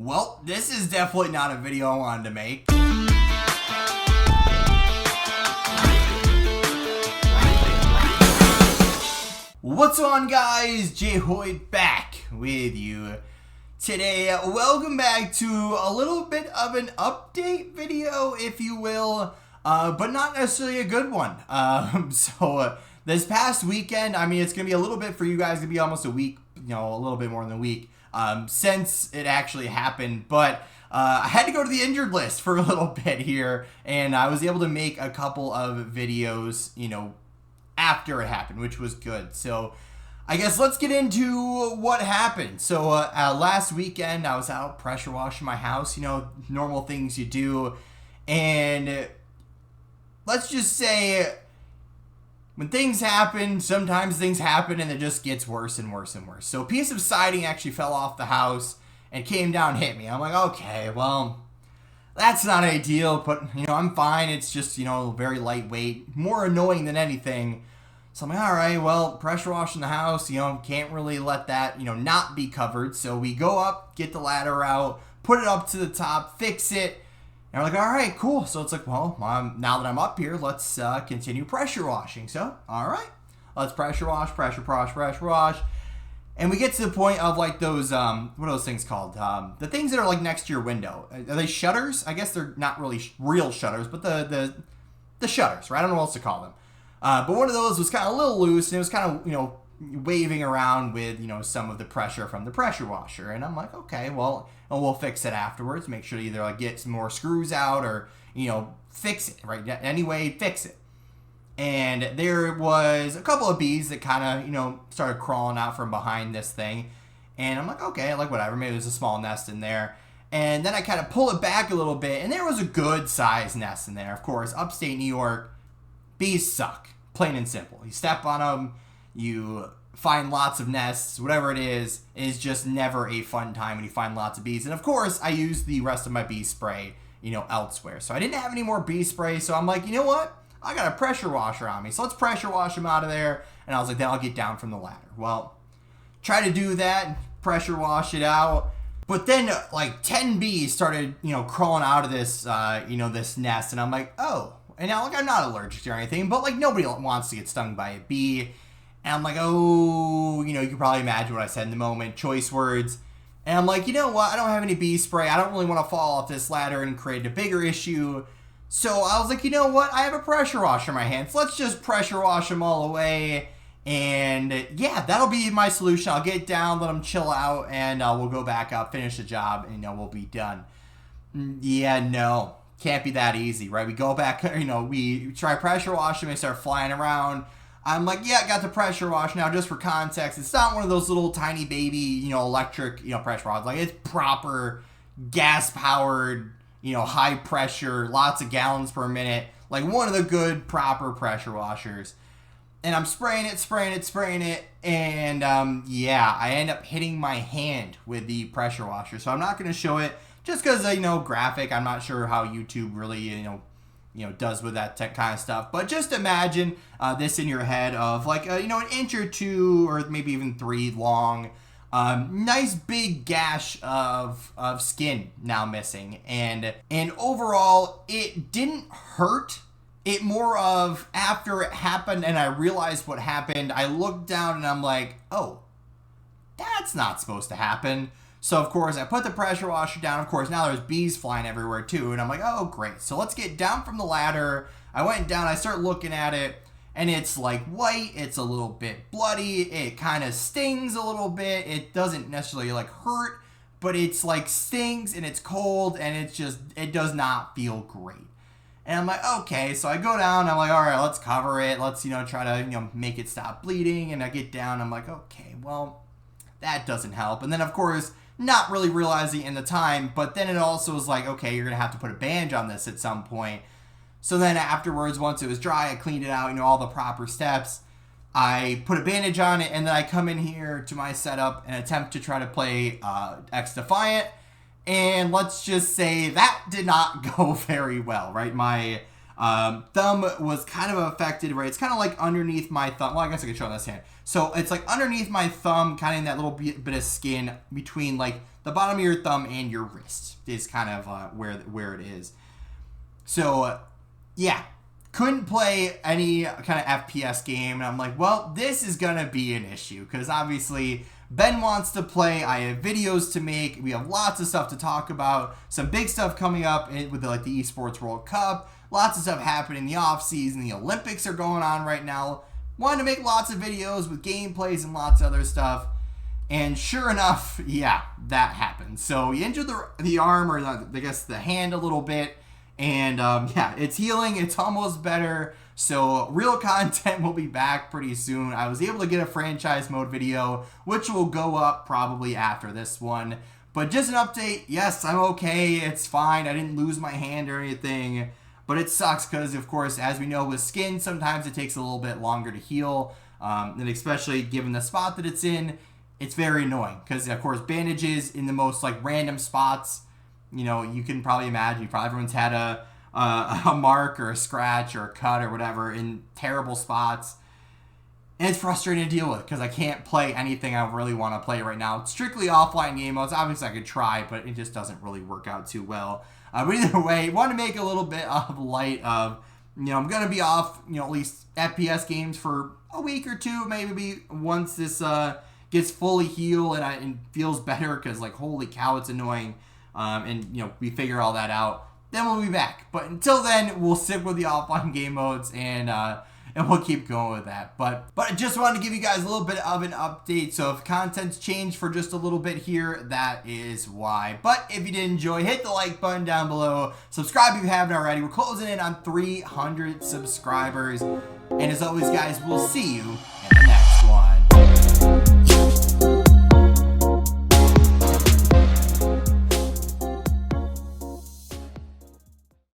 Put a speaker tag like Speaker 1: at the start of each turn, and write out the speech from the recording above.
Speaker 1: Well, this is definitely not a video I wanted to make. What's on, guys? Jay Hoyt back with you today. Welcome back to a little bit of an update video, if you will, but not necessarily a good one. This past weekend, I mean, it's going to be a little bit for you guys, it's going to be almost a week, a little bit more than a week since it actually happened, but I had to go to the injured list for a little bit here, and I was able to make a couple of videos, after it happened, which was good. So I guess let's get into what happened. So last weekend I was out pressure washing my house, normal things you do, and let's just say when things happen, sometimes things happen and it just gets worse and worse and worse. So a piece of siding actually fell off the house and came down and hit me. I'm like, okay, well, that's not ideal, but I'm fine. It's just, very lightweight, more annoying than anything. So I'm like, all right, well, pressure washing the house, can't really let that, not be covered. So we go up, get the ladder out, put it up to the top, fix it. And we're like, all right, cool. So it's like, well, now that I'm up here, let's continue pressure washing. So, all right, let's pressure wash. And we get to the point of like those, what are those things called? The things that are like next to your window. Are they shutters? I guess they're not really real shutters, but the shutters, right? I don't know what else to call them. But one of those was kind of a little loose, and it was kind of, waving around with, some of the pressure from the pressure washer. And I'm like, okay, well, we'll fix it afterwards. Make sure to either like get some more screws out or, fix it, right? Anyway, fix it. And there was a couple of bees that kind of, started crawling out from behind this thing. And I'm like, okay, like whatever, maybe there's a small nest in there. And then I kind of pull it back a little bit, and there was a good sized nest in there. Of course, upstate New York, bees suck, plain and simple. You step on them, you find lots of nests, whatever it is just never a fun time when you find lots of bees. And of course, I used the rest of my bee spray, elsewhere. So I didn't have any more bee spray, so I'm like, you know what? I got a pressure washer on me, so let's pressure wash them out of there. And I was like, then I'll get down from the ladder. Well, try to do that, pressure wash it out. But then like 10 bees started, crawling out of this, this nest. And I'm like, oh. And now, like, I'm not allergic to anything, but, like, nobody wants to get stung by a bee. And I'm like, oh, you can probably imagine what I said in the moment, choice words. And I'm like, you know what? I don't have any bee spray. I don't really want to fall off this ladder and create a bigger issue. So I was like, you know what? I have a pressure washer in my hands. Let's just pressure wash them all away. And, yeah, that'll be my solution. I'll get down, let them chill out, and we'll go back up, finish the job, and, we'll be done. Yeah, no. Can't be that easy, right? We go back, we try pressure wash them, they start flying around. I'm like, yeah, got the pressure wash. Now, just for context, it's not one of those little tiny baby, electric, pressure rods. Like, it's proper gas-powered, high pressure, lots of gallons per minute. Like, one of the good, proper pressure washers. And I'm spraying it, and, yeah, I end up hitting my hand with the pressure washer. So I'm not going to show it. Just because, graphic, I'm not sure how YouTube really, does with that kind of stuff. But just imagine this in your head of like, an inch or two or maybe even 3 long. Nice big gash of skin now missing. And overall, it didn't hurt. It more of after it happened and I realized what happened, I looked down and I'm like, oh, that's not supposed to happen. So, of course, I put the pressure washer down. Of course, now there's bees flying everywhere, too. And I'm like, oh, great. So let's get down from the ladder. I went down. I start looking at it. And it's, like, white. It's a little bit bloody. It kind of stings a little bit. It doesn't necessarily, like, hurt. But it's, like, stings and it's cold. And it's just, it does not feel great. And I'm like, okay. So I go down. I'm like, all right, let's cover it. Let's, try to, make it stop bleeding. And I get down. I'm like, okay, well, that doesn't help. And then, of course, not really realizing in the time, but then it also was like, okay, you're going to have to put a bandage on this at some point. So then afterwards, once it was dry, I cleaned it out, all the proper steps. I put a bandage on it, and then I come in here to my setup and attempt to try to play X Defiant. And let's just say that did not go very well, right? My thumb was kind of affected, right? It's kind of like underneath my thumb. Well, I guess I could show on this hand. So it's like underneath my thumb, kind of in that little bit of skin between like the bottom of your thumb and your wrist is kind of where it is. So, yeah, couldn't play any kind of FPS game. And I'm like, well, this is going to be an issue because obviously Ben wants to play. I have videos to make. We have lots of stuff to talk about. Some big stuff coming up with the Esports World Cup. Lots of stuff happening in the off season. The Olympics are going on right now. Wanted to make lots of videos with gameplays and lots of other stuff. And sure enough, yeah, that happened. So he injured the arm, or I guess the hand a little bit. And yeah, it's healing. It's almost better. So real content will be back pretty soon. I was able to get a franchise mode video, which will go up probably after this one. But just an update. Yes, I'm okay. It's fine. I didn't lose my hand or anything. But it sucks because, of course, as we know with skin, sometimes it takes a little bit longer to heal. And especially given the spot that it's in, it's very annoying. Because, of course, bandages in the most random spots, you can probably imagine. Everyone's had a mark or a scratch or a cut or whatever in terrible spots. And it's frustrating to deal with because I can't play anything I really want to play right now. It's strictly offline game modes. Obviously, I could try, but it just doesn't really work out too well. But either way, want to make a little bit of light of, I'm going to be off, at least FPS games for a week or two, maybe once this gets fully healed and feels better because, holy cow, it's annoying. And, we figure all that out. Then we'll be back. But until then, we'll stick with the offline game modes and we'll keep going with that. But I just wanted to give you guys a little bit of an update. So if content's changed for just a little bit here, that is why. But if you did enjoy, hit the like button down below. Subscribe if you haven't already. We're closing in on 300 subscribers. And as always, guys, we'll see you